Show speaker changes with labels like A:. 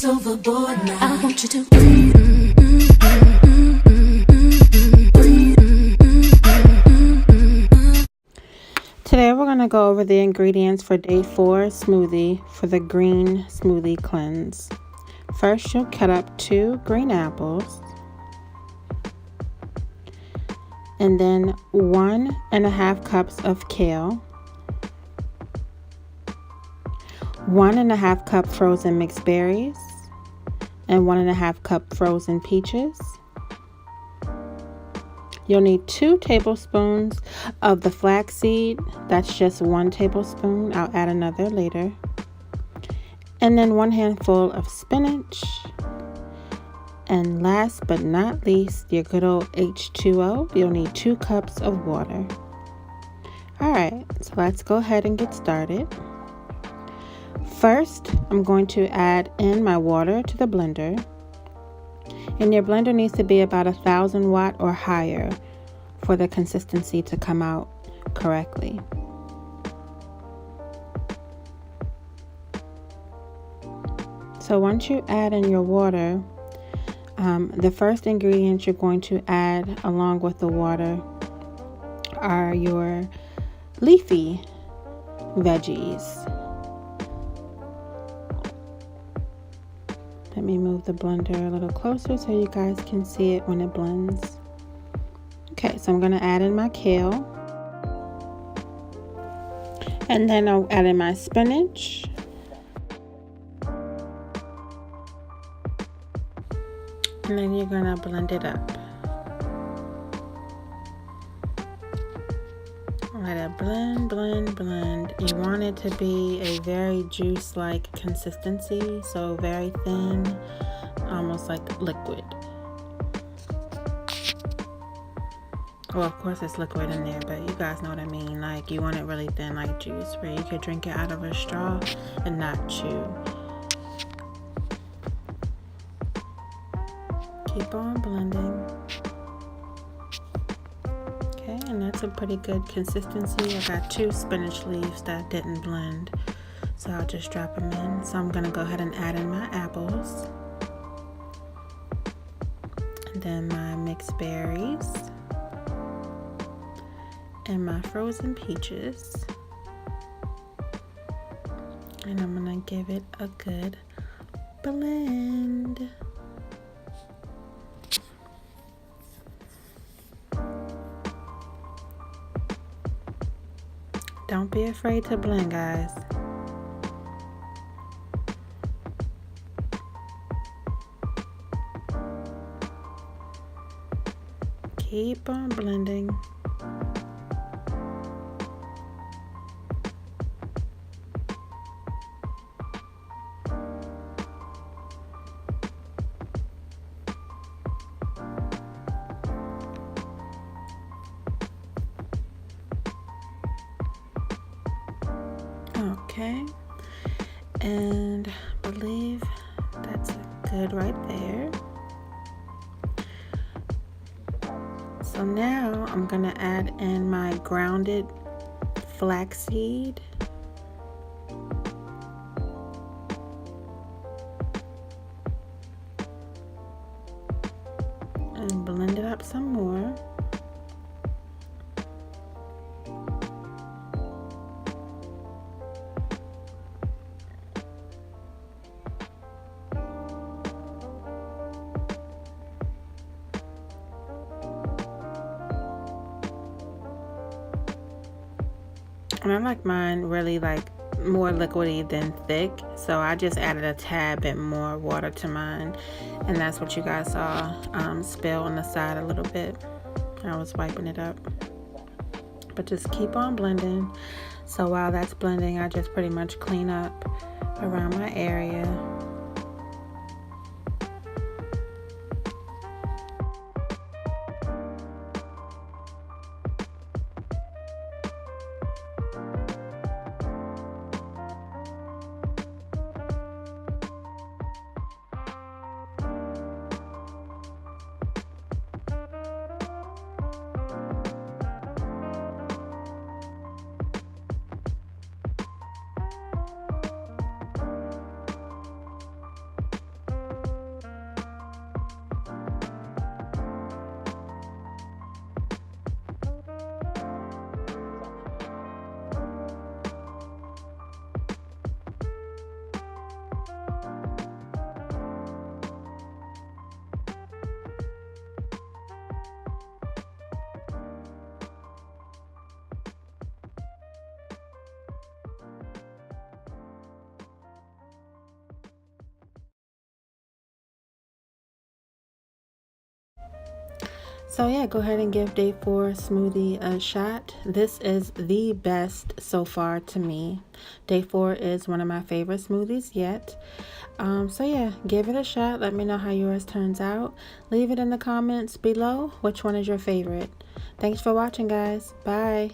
A: overboard now. I want you to.
B: Today we're going to go over the ingredients for day 4 smoothie for the green smoothie cleanse. First, you'll cut up 2 green apples, and then 1.5 cups of kale, 1.5 cup frozen mixed berries, and 1.5 cup frozen peaches. You'll need 2 tablespoons of the flaxseed. That's just 1 tablespoon. I'll add another later. And then 1 handful of spinach. And last but not least, your good old H2O. You'll need 2 cups of water. Alright, so let's go ahead and get started. First, I'm going to add in my water to the blender. And your blender needs to be about 1,000 watt or higher for the consistency to come out correctly. So once you add in your water, the first ingredient you're going to add along with the water are your leafy veggies. Let me move the blender a little closer so you guys can see it when it blends. Okay, so I'm going to add in my kale. And then I'll add in my spinach. And then you're going to blend it up. Let it blend, blend, blend. You want it to be a very juice-like consistency, so very thin, almost like liquid. Well, of course it's liquid in there, but you guys know what I mean. Like, you want it really thin, like juice, where you could drink it out of a straw and not chew. Keep on blending. And that's a pretty good consistency. I got 2 spinach leaves that didn't blend, so I'll just drop them in. So I'm gonna go ahead and add in my apples, and then my mixed berries, and my frozen peaches, and I'm gonna give it a good blend. Don't be afraid to blend, guys. Keep on blending. Okay, and I believe that's good right there. So now I'm gonna add in my grounded flaxseed. And blend it up some more. And I like mine really like more liquidy than thick, so I just added a tad bit more water to mine, and that's what you guys saw spill on the side a little bit. I was wiping it up, but just keep on blending. So while that's blending, I just pretty much clean up around my area. So yeah, go ahead and give day 4 smoothie a shot. This is the best so far to me. Day 4 is one of my favorite smoothies yet. So yeah, give it a shot. Let me know how yours turns out. Leave it in the comments below. Which one is your favorite? Thanks for watching, guys. Bye.